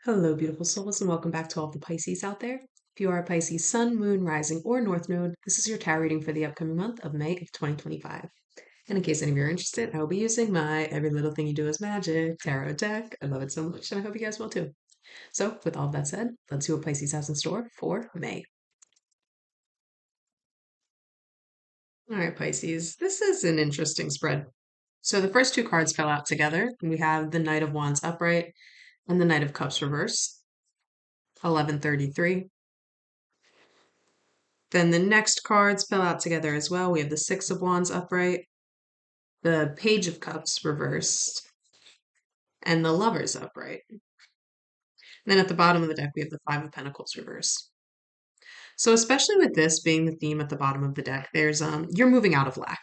Hello, beautiful souls, and welcome back to all of the Pisces out there. If you are a Pisces sun, moon, rising, or north node, this is your tarot reading for the upcoming month of May of 2025. And in case any of you are interested, I will be using my Every Little Thing You Do is Magic tarot deck. I love it so much, and I hope you guys will too. So, with all of that said, let's see what Pisces has in store for May. All right, Pisces, this is an interesting spread. So, the first two cards fell out together, and we have the Knight of Wands upright and the Knight of Cups reverse, 1133. Then the next cards fell out together as well. We have the Six of Wands upright, the Page of Cups reversed, and the Lovers upright. And then at the bottom of the deck, we have the Five of Pentacles reversed. So especially with this being the theme at the bottom of the deck, there's you're moving out of lack.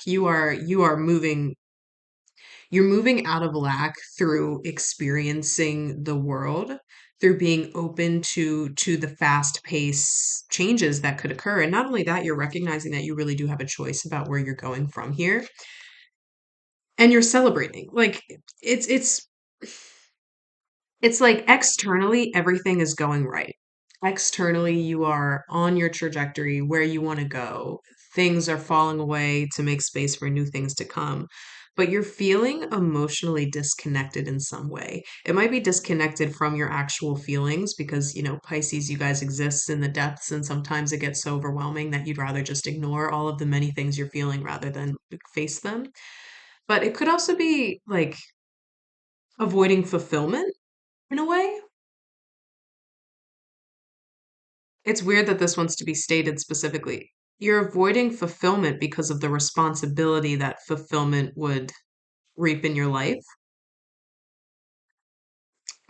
You're moving out of lack through experiencing the world, through being open to the fast pace changes that could occur. And not only that, you're recognizing that you really do have a choice about where you're going from here. And you're celebrating. Like it's it's it's like externally everything is going right. Externally you are on your trajectory where you want to go. Things are falling away to make space for new things to come. But you're feeling emotionally disconnected in some way. It might be disconnected from your actual feelings because, Pisces, you guys exist in the depths, and sometimes it gets so overwhelming that you'd rather just ignore all of the many things you're feeling rather than face them. But it could also be like avoiding fulfillment in a way. It's weird that this wants to be stated specifically. You're avoiding fulfillment because of the responsibility that fulfillment would reap in your life.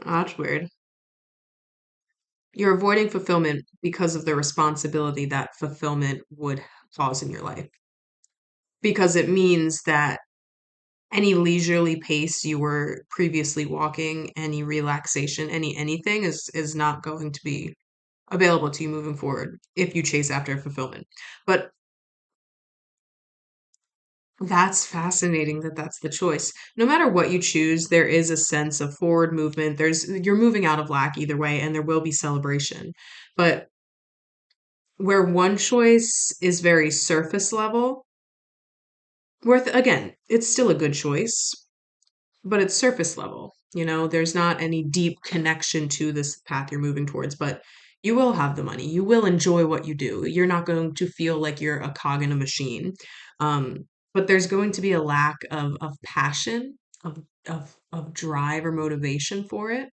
Oh, that's weird. You're avoiding fulfillment because of the responsibility that fulfillment would cause in your life. Because it means that any leisurely pace you were previously walking, any relaxation, anything is not going to be available to you moving forward if you chase after fulfillment. But that's fascinating that that's the choice. No matter what you choose, there is a sense of forward movement. You're moving out of lack either way, and there will be celebration. But where one choice is very surface level, again, it's still a good choice, but it's surface level. There's not any deep connection to this path you're moving towards, but you will have the money. You will enjoy what you do. You're not going to feel like you're a cog in a machine. But there's going to be a lack of passion, of drive or motivation for it.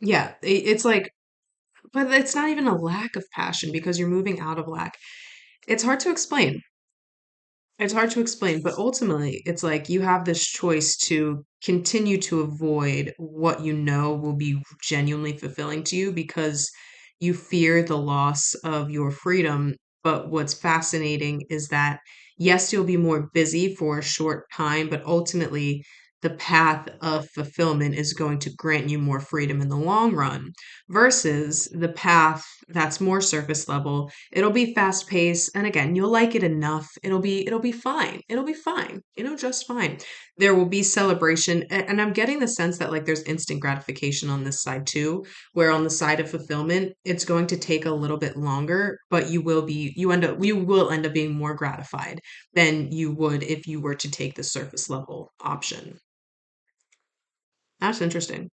Yeah, it's like, but it's not even a lack of passion because you're moving out of lack. It's hard to explain. It's hard to explain, but ultimately, it's like you have this choice to continue to avoid what you know will be genuinely fulfilling to you because you fear the loss of your freedom. But what's fascinating is that, yes, you'll be more busy for a short time, but ultimately, the path of fulfillment is going to grant you more freedom in the long run versus the path that's more surface level. It'll be fast paced, and again, you'll like it enough. It'll be fine. It'll be fine. Just fine. There will be celebration, and I'm getting the sense that like there's instant gratification on this side too, where on the side of fulfillment, it's going to take a little bit longer, but you will end up being more gratified than you would if you were to take the surface level option. That's interesting.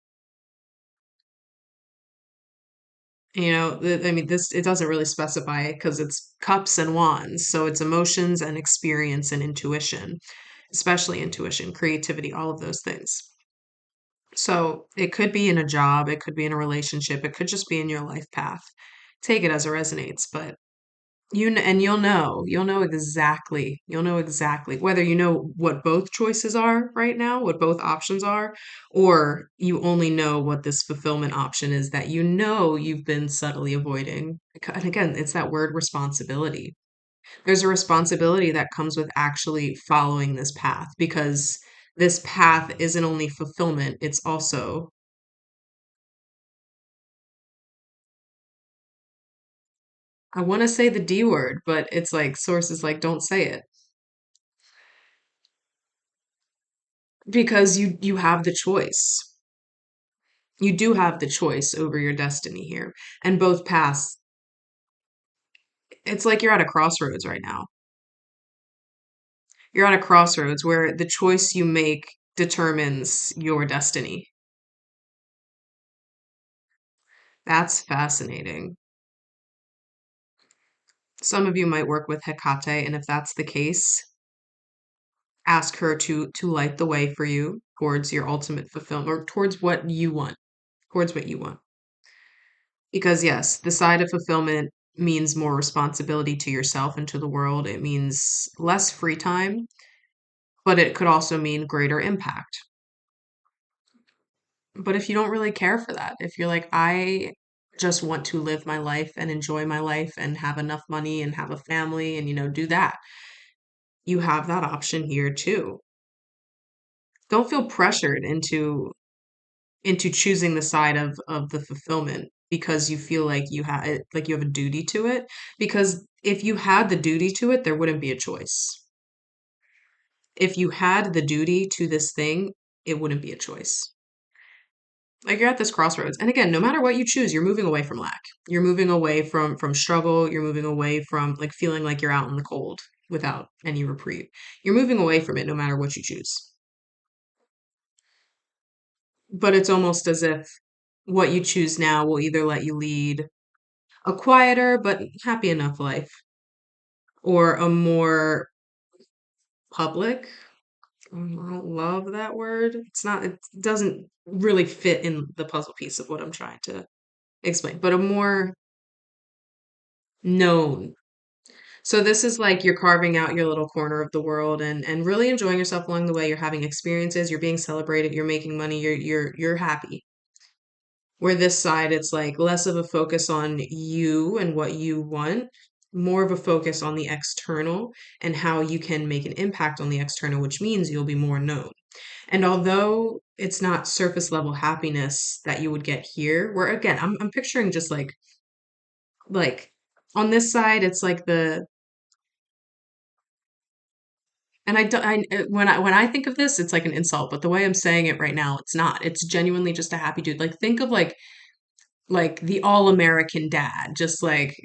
I mean, this it doesn't really specify it because it's cups and wands, so it's emotions and experience and intuition, especially intuition, creativity, all of those things. So it could be in a job, it could be in a relationship, it could just be in your life path. Take it as it resonates, but you'll know exactly whether you know what both choices are right now, what both options are, or you only know what this fulfillment option is that you've been subtly avoiding. And again, it's that word responsibility. There's a responsibility that comes with actually following this path because this path isn't only fulfillment, it's also, I want to say the D word, but it's like sources like don't say it. because you have the choice. You do have the choice over your destiny here. And both paths, it's like you're at a crossroads right now. You're at a crossroads where the choice you make determines your destiny. That's fascinating. Some of you might work with Hecate, and if that's the case, ask her to light the way for you towards your ultimate fulfillment or towards what you want, towards what you want. Because yes, the side of fulfillment means more responsibility to yourself and to the world. It means less free time, but it could also mean greater impact. But if you don't really care for that, if you're like, I just want to live my life and enjoy my life and have enough money and have a family and, do that, you have that option here too. Don't feel pressured into choosing the side of the fulfillment because you feel like you have a duty to it. Because if you had the duty to it, there wouldn't be a choice. If you had the duty to this thing, it wouldn't be a choice. Like you're at this crossroads. And again, no matter what you choose, you're moving away from lack. You're moving away from struggle. You're moving away from like feeling like you're out in the cold without any reprieve. You're moving away from it no matter what you choose. But it's almost as if what you choose now will either let you lead a quieter but happy enough life or a more public. I don't love that word. It doesn't really fit in the puzzle piece of what I'm trying to explain, but a more known. So this is like you're carving out your little corner of the world and really enjoying yourself along the way. You're having experiences, you're being celebrated, you're making money, you're happy. Where this side, it's like less of a focus on you and what you want, more of a focus on the external and how you can make an impact on the external, which means you'll be more known. And although it's not surface level happiness that you would get here, where again, I'm picturing just like on this side, it's like and I don't, when I think of this, it's like an insult, but the way I'm saying it right now, it's not. It's genuinely just a happy dude. Like think of like the all-American dad, just like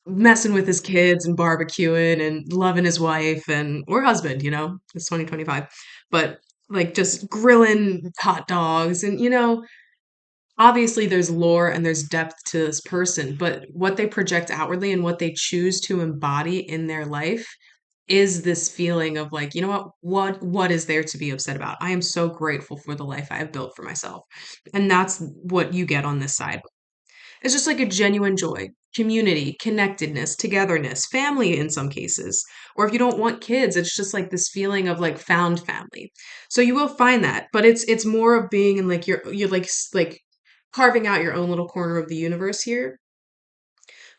messing with his kids and barbecuing and loving his wife and or husband, it's 2025. But like just grilling hot dogs and obviously there's lore and there's depth to this person, but what they project outwardly and what they choose to embody in their life is this feeling of like, what is there to be upset about? I am so grateful for the life I have built for myself. And that's what you get on this side. It's just like a genuine joy, community, connectedness, togetherness, family in some cases. Or if you don't want kids, it's just like this feeling of like found family. So you will find that, but it's more of being in like you're like carving out your own little corner of the universe here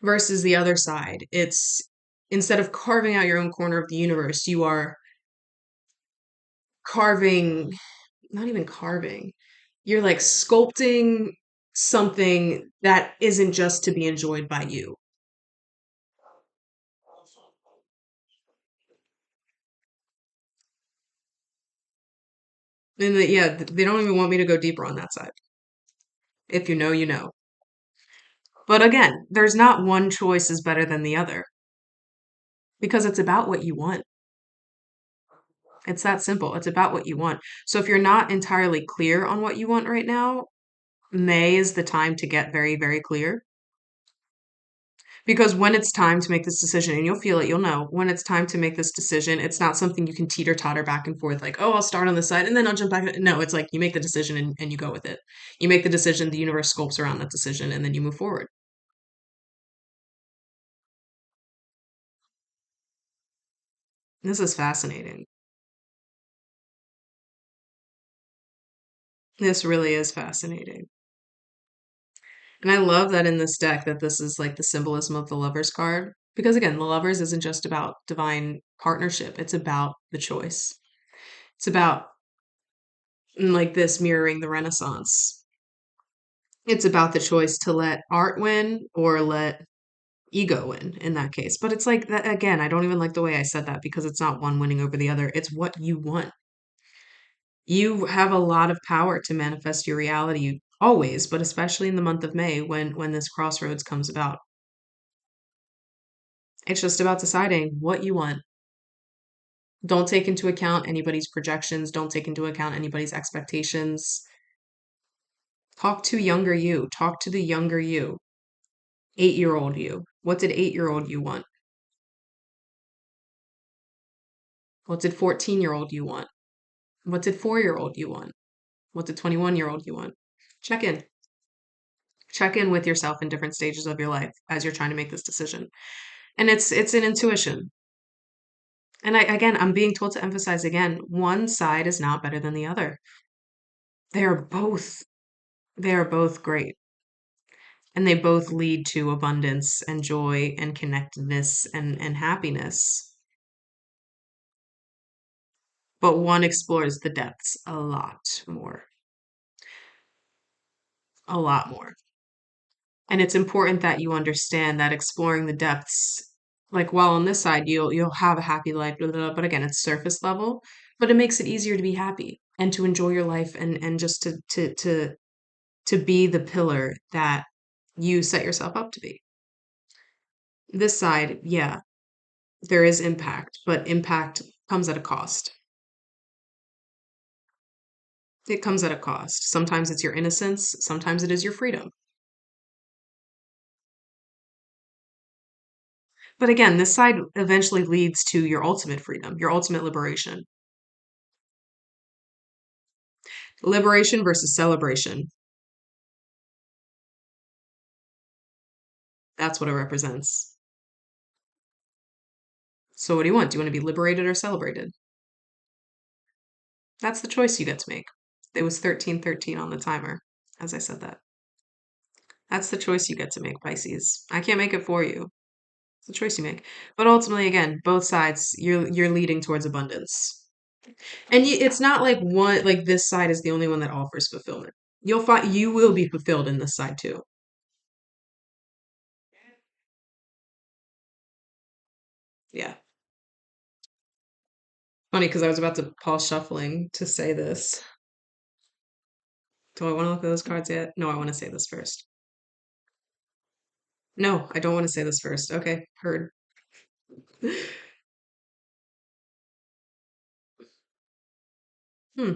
versus the other side. It's instead of carving out your own corner of the universe, you are carving, not even carving. You're like sculpting something that isn't just to be enjoyed by you. And yeah, they don't even want me to go deeper on that side. If you know, you know. But again, there's not one choice is better than the other because it's about what you want. It's that simple. It's about what you want. So if you're not entirely clear on what you want right now, May is the time to get very, very clear. Because when it's time to make this decision, and you'll feel it, you'll know when it's time to make this decision, it's not something you can teeter totter back and forth, like, oh, I'll start on this side and then I'll jump back. No, it's like you make the decision and you go with it. You make the decision, the universe sculpts around that decision, and then you move forward. This is fascinating. This really is fascinating. And I love that in this deck that this is like the symbolism of the lovers card. Because again, the lovers isn't just about divine partnership, it's about the choice. It's about like this mirroring the Renaissance. It's about the choice to let art win or let ego win in that case. But it's like that again, I don't even like the way I said that because it's not one winning over the other. It's what you want. You have a lot of power to manifest your reality always, but especially in the month of May when this crossroads comes about. It's just about deciding what you want. Don't take into account anybody's projections, don't take into account anybody's expectations. Talk to younger you, talk to the younger you, 8-year old you. What did 8-year old you want? What did 14-year-old you want? What did 4-year-old you want? What did 21-year-old you want? Check in. Check in with yourself in different stages of your life as you're trying to make this decision. And it's an intuition. And I'm being told to emphasize again, one side is not better than the other. They are both they are both great. And they both lead to abundance and joy and connectedness and happiness. But one explores the depths a lot more. A lot more. And it's important that you understand that exploring the depths, like while on this side you'll have a happy life, blah, blah, blah, but again, it's surface level, but it makes it easier to be happy and to enjoy your life and just to be the pillar that you set yourself up to be. This side, yeah, there is impact, but impact comes at a cost. It comes at a cost. Sometimes it's your innocence, sometimes it is your freedom. But again, this side eventually leads to your ultimate freedom, your ultimate liberation. Liberation versus celebration. That's what it represents. So what do you want? Do you want to be liberated or celebrated? That's the choice you get to make. It was 1313 on the timer, as I said that. That's the choice you get to make, Pisces. I can't make it for you. It's a choice you make. But ultimately, again, both sides, you're leading towards abundance. And it's not like one like this side is the only one that offers fulfillment. You'll find you will be fulfilled in this side too. Yeah. Funny because I was about to pause shuffling to say this. Do I want to look at those cards yet? No, I want to say this first. No, I don't want to say this first. Okay, heard. Hmm.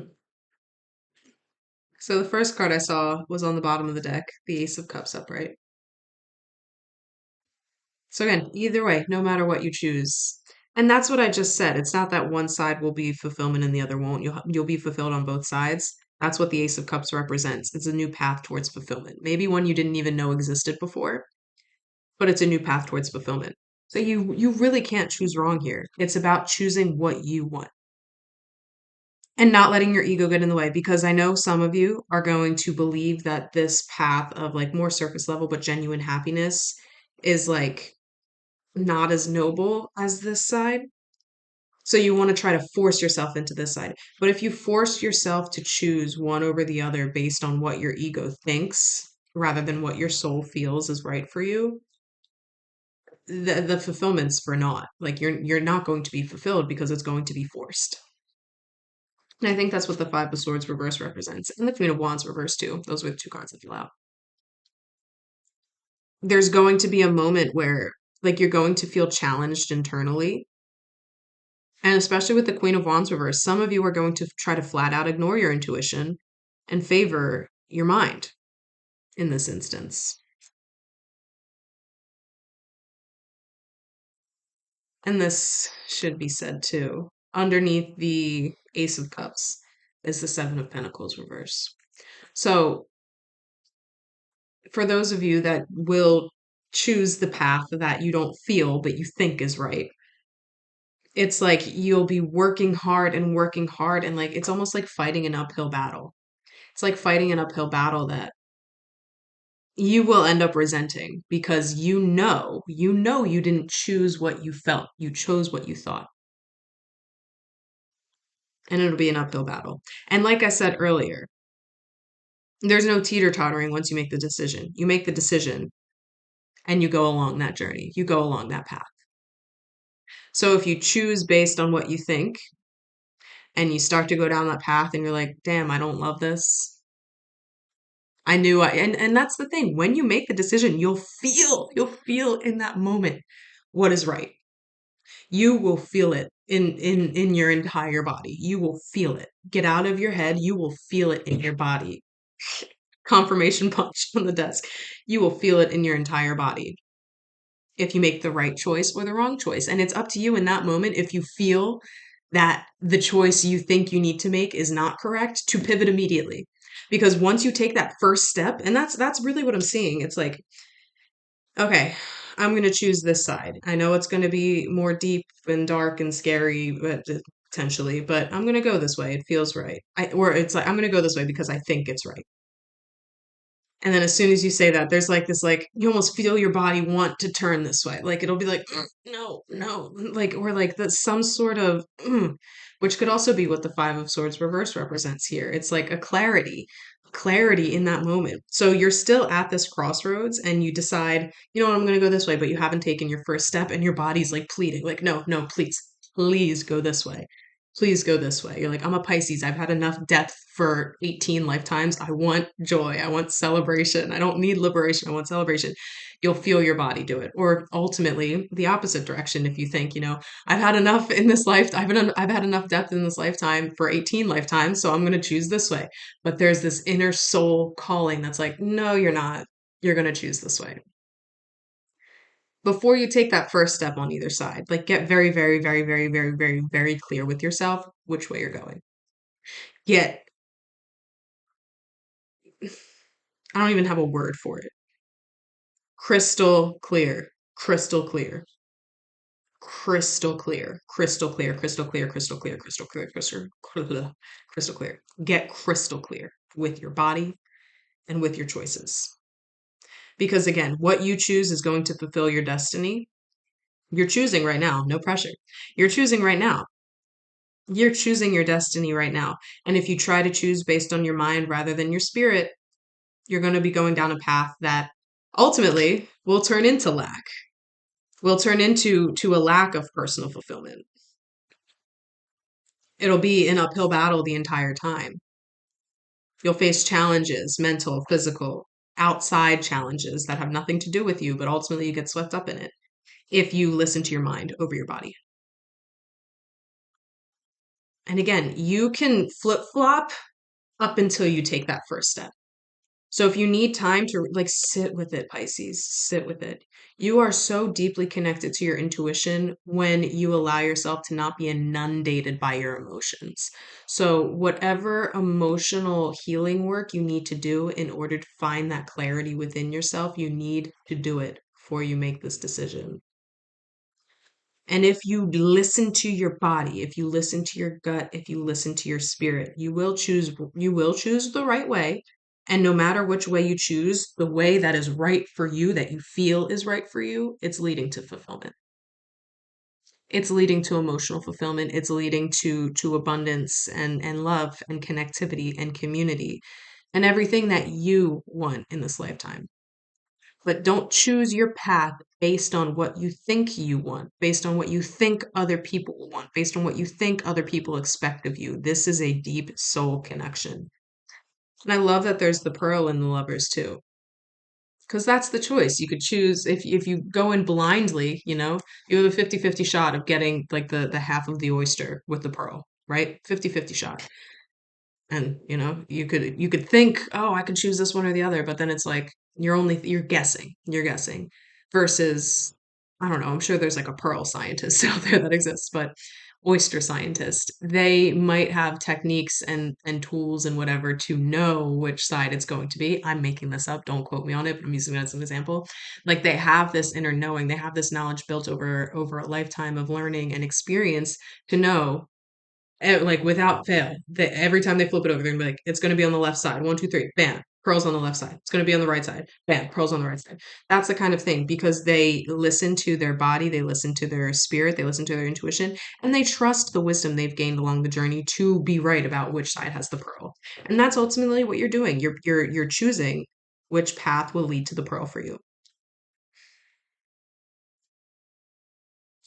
So the first card I saw was on the bottom of the deck, the Ace of Cups upright. So again, either way, no matter what you choose. And that's what I just said. It's not that one side will be fulfillment and the other won't. You'll be fulfilled on both sides. That's what the Ace of Cups represents. It's a new path towards fulfillment. Maybe one you didn't even know existed before, but it's a new path towards fulfillment. So you really can't choose wrong here. It's about choosing what you want and not letting your ego get in the way because I know some of you are going to believe that this path of like more surface level but genuine happiness is like not as noble as this side. So you want to try to force yourself into this side. But if you force yourself to choose one over the other based on what your ego thinks rather than what your soul feels is right for you, the fulfillment's for naught. Like you're not going to be fulfilled because it's going to be forced. And I think that's what the Five of Swords reverse represents. And the Queen of Wands reverse too. Those were the two cards that fell out. There's going to be a moment where like you're going to feel challenged internally. And especially with the Queen of Wands reverse, some of you are going to try to flat out ignore your intuition and favor your mind in this instance. And this should be said too. Underneath the Ace of Cups is the Seven of Pentacles reverse. So, for those of you that will choose the path that you don't feel but you think is right, it's like you'll be working hard, and like it's almost like fighting an uphill battle. It's like fighting an uphill battle that you will end up resenting because you know you didn't choose what you felt. You chose what you thought. And it'll be an uphill battle. And like I said earlier, there's no teeter-tottering once you make the decision. You make the decision and you go along that journey. You go along that path. So if you choose based on what you think, and you start to go down that path and you're like, damn, I don't love this. I knew and that's the thing. When you make the decision, you'll feel in that moment what is right. You will feel it in your entire body. You will feel it. Get out of your head. You will feel it in your body. Confirmation punch on the desk. You will feel it in your entire body if you make the right choice or the wrong choice. And it's up to you in that moment if you feel that the choice you think you need to make is not correct to pivot immediately. Because once you take that first step, and that's really what I'm seeing. It's like, okay, I'm going to choose this side. I know it's going to be more deep and dark and scary, but potentially, but I'm going to go this way. It feels right. Or it's like I'm going to go this way because I think it's right. And then as soon as you say that, there's like this, like, you almost feel your body want to turn this way. Like it'll be like, no, no, like, or like that some sort of, which could also be what the Five of Swords reverse represents here. It's like a clarity in that moment. So you're still at this crossroads and you decide, you know what, I'm going to go this way, but you haven't taken your first step and your body's like pleading, like, no, no, please, please go this way. Please go this way. You're like, I'm a Pisces. I've had enough death for 18 lifetimes. I want joy. I want celebration. I don't need liberation. I want celebration. You'll feel your body do it. Or ultimately, the opposite direction. If you think, I've had enough in this life. I've had enough death in this lifetime for 18 lifetimes. So I'm going to choose this way. But there's this inner soul calling that's like, no, you're not. You're going to choose this way. Before you take that first step on either side, like get very, very, very, very, very, very, very clear with yourself which way you're going. Get, I don't even have a word for it. Crystal clear, crystal clear, crystal clear, crystal clear, crystal clear, crystal clear, crystal clear, crystal clear. Get crystal clear with your body and with your choices. Because again, what you choose is going to fulfill your destiny. You're choosing right now, no pressure. You're choosing right now. You're choosing your destiny right now. And if you try to choose based on your mind rather than your spirit, you're going to be going down a path that ultimately will turn into lack, will turn into a lack of personal fulfillment. It'll be an uphill battle the entire time. You'll face challenges, mental, physical, outside challenges that have nothing to do with you, but ultimately you get swept up in it if you listen to your mind over your body. And again, you can flip flop up until you take that first step. So if you need time to like sit with it, Pisces, sit with it. You are so deeply connected to your intuition when you allow yourself to not be inundated by your emotions. So whatever emotional healing work you need to do in order to find that clarity within yourself, you need to do it before you make this decision. And if you listen to your body, if you listen to your gut, if you listen to your spirit, you will choose the right way. And no matter which way you choose, the way that is right for you, that you feel is right for you, it's leading to fulfillment. It's leading to emotional fulfillment. It's leading to abundance and love and connectivity and community and everything that you want in this lifetime. But don't choose your path based on what you think you want, based on what you think other people want, based on what you think other people expect of you. This is a deep soul connection. And I love that there's the pearl in the lovers too. Because that's the choice. You could choose if you go in blindly, you have a 50-50 shot of getting like the half of the oyster with the pearl, right? 50-50 shot. And you could think, oh, I could choose this one or the other, but then it's like you're guessing versus, I don't know, I'm sure there's like a pearl scientist out there that exists, but oyster scientist, they might have techniques and tools and whatever to know which side it's going to be. I'm making this up, don't quote me on it, but I'm using it as an example. Like they have this inner knowing, they have this knowledge built over a lifetime of learning and experience to know, like without fail, that every time they flip it over, they're gonna be like, it's gonna be on the left side. One, two, three, bam, pearls on the left side. It's gonna be on the right side. Bam, pearls on the right side. That's the kind of thing because they listen to their body, they listen to their spirit, they listen to their intuition, and they trust the wisdom they've gained along the journey to be right about which side has the pearl. And that's ultimately what you're doing. You're choosing which path will lead to the pearl for you.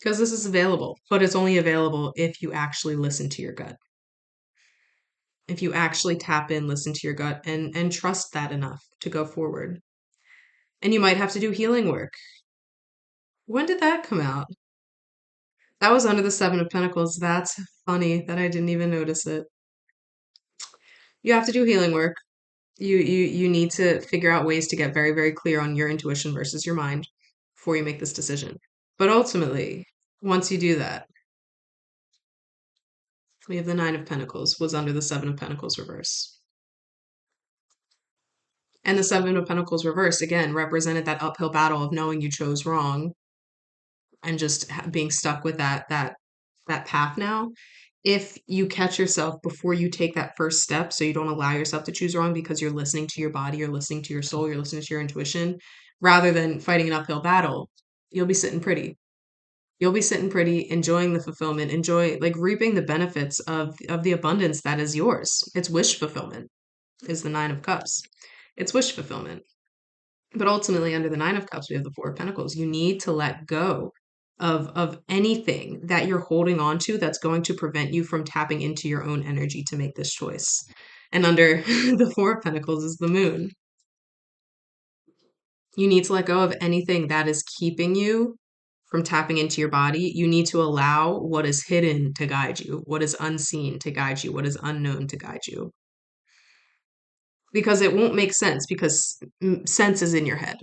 Because this is available, but it's only available if you actually listen to your gut. If you actually tap in, listen to your gut, and trust that enough to go forward. And you might have to do healing work. When did that come out? That was under the Seven of Pentacles. That's funny that I didn't even notice it. You have to do healing work. You need to figure out ways to get very, very clear on your intuition versus your mind before you make this decision. But ultimately, once you do that, we have the Nine of Pentacles was under the Seven of Pentacles reverse. And the Seven of Pentacles reverse, again, represented that uphill battle of knowing you chose wrong and just being stuck with that path now. If you catch yourself before you take that first step, so you don't allow yourself to choose wrong because you're listening to your body, you're listening to your soul, you're listening to your intuition, rather than fighting an uphill battle, you'll be sitting pretty. You'll be sitting pretty, enjoying the fulfillment, enjoy like reaping the benefits of the abundance that is yours. It's wish fulfillment, is the Nine of Cups. It's wish fulfillment. But ultimately, under the Nine of Cups, we have the Four of Pentacles. You need to let go of anything that you're holding on to that's going to prevent you from tapping into your own energy to make this choice. And under the Four of Pentacles is the Moon. You need to let go of anything that is keeping you from tapping into your body. You need to allow what is hidden to guide you, what is unseen to guide you, what is unknown to guide you. Because it won't make sense because sense is in your head.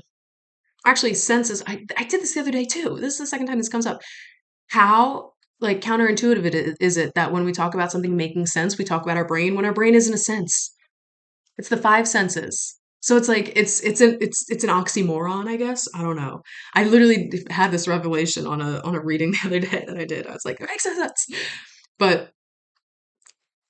Actually, senses, I did this the other day too. This is the second time this comes up. How like counterintuitive is it that when we talk about something making sense, we talk about our brain when our brain isn't a sense. It's the five senses. So it's like it's an oxymoron, I guess. I don't know. I literally had this revelation on a reading the other day that I did. I was like, it makes sense. But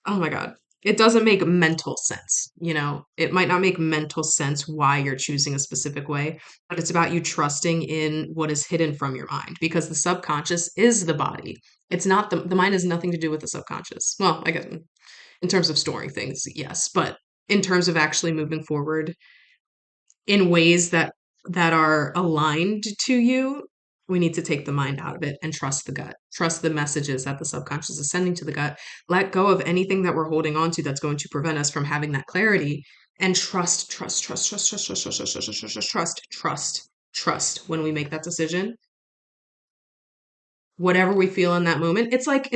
oh my God. It doesn't make mental sense, you know? It might not make mental sense why you're choosing a specific way, but it's about you trusting in what is hidden from your mind because the subconscious is the body. It's not the mind has nothing to do with the subconscious. Well, I guess in terms of storing things, yes, but in terms of actually moving forward in ways that are aligned to you, we need to take the mind out of it and trust the gut. Trust the messages that the subconscious is sending to the gut. Let go of anything that we're holding on to that's going to prevent us from having that clarity and trust when we make that decision. Whatever we feel in that moment, it's like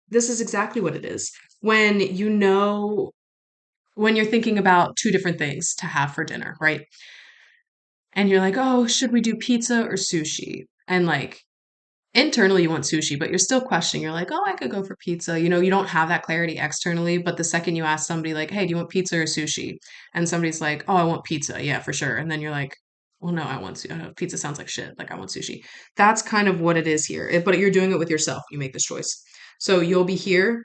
this is exactly what it is. When you know when you're thinking about two different things to have for dinner, right? And you're like, oh, should we do pizza or sushi? And like internally, you want sushi, but you're still questioning. You're like, oh, I could go for pizza. You know, you don't have that clarity externally. But the second you ask somebody, like, hey, do you want pizza or sushi? And somebody's like, oh, I want pizza. Yeah, for sure. And then you're like, well, no, I want pizza sounds like shit. Like, I want sushi. That's kind of what it is here. But you're doing it with yourself. You make this choice. So you'll be here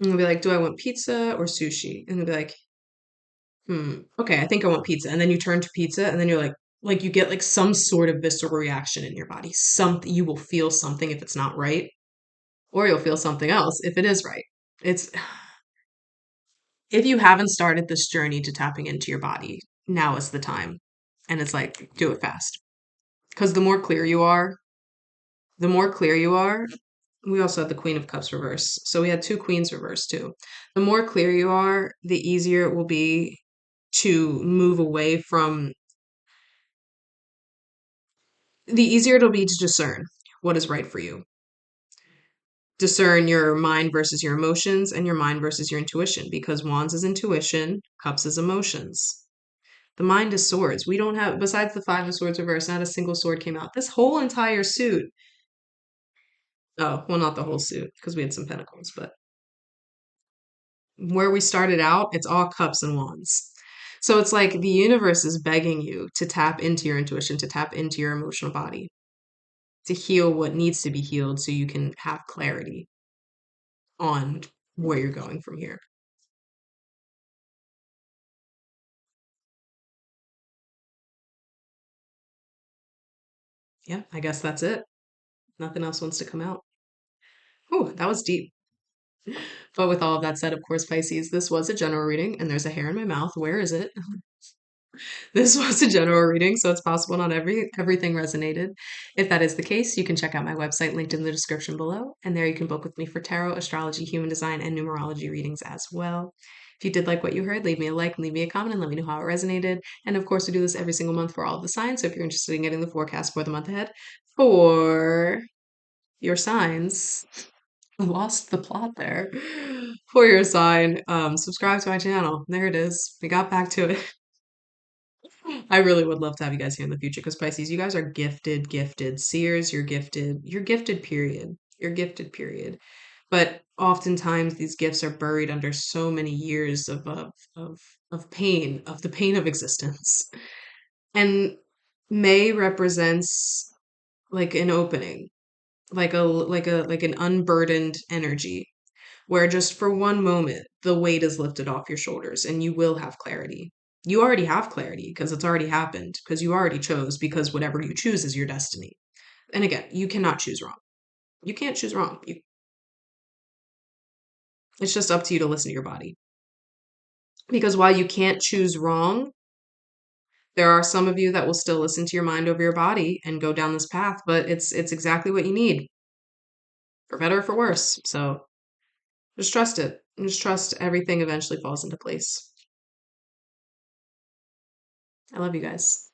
and you'll be like, do I want pizza or sushi? And you'll be like, okay, I think I want pizza. And then you turn to pizza and then you're like you get like some sort of visceral reaction in your body. Something you will feel something if it's not right, or you'll feel something else if it is right. It's if you haven't started this journey to tapping into your body, now is the time. And it's like, do it fast. Because the more clear you are, we also had the Queen of Cups reverse. So we had two Queens reverse too. The more clear you are, the easier it will be to move away from the easier it'll be to discern what is right for you. Discern your mind versus your emotions and your mind versus your intuition because wands is intuition, cups is emotions. The mind is swords. We don't have, besides the five of swords reverse, not a single sword came out. This whole entire suit. Oh, well, not the whole suit because we had some pentacles, but where we started out, it's all cups and wands. So it's like the universe is begging you to tap into your intuition, to tap into your emotional body, to heal what needs to be healed so you can have clarity on where you're going from here. Yeah, I guess that's it. Nothing else wants to come out. Oh, that was deep. But with all of that said, of course, Pisces, this was a general reading, and there's a hair in my mouth. Where is it? This was a general reading, so it's possible not everything resonated. If that is the case, you can check out my website linked in the description below, and there you can book with me for tarot, astrology, human design, and numerology readings as well. If you did like what you heard, leave me a like, leave me a comment, and let me know how it resonated. And of course, we do this every single month for all of the signs. So if you're interested in getting the forecast for the month ahead for your signs, I lost the plot there. For your sign, subscribe to my channel. There it is. We got back to it. I really would love to have you guys here in the future because Pisces, you guys are gifted, gifted. Seers, you're gifted, period. You're gifted, period. But oftentimes these gifts are buried under so many years of of pain, of the pain of existence. And May represents like an opening, like an unburdened energy where just for one moment the weight is lifted off your shoulders and you will have clarity. You already have clarity because it's already happened, because you already chose, because whatever you choose is your destiny. And again, you cannot choose wrong. You can't choose wrong. It's just up to you to listen to your body. Because while you can't choose wrong, there are some of you that will still listen to your mind over your body and go down this path, but it's exactly what you need, for better or for worse. So just trust it. And just trust everything eventually falls into place. I love you guys.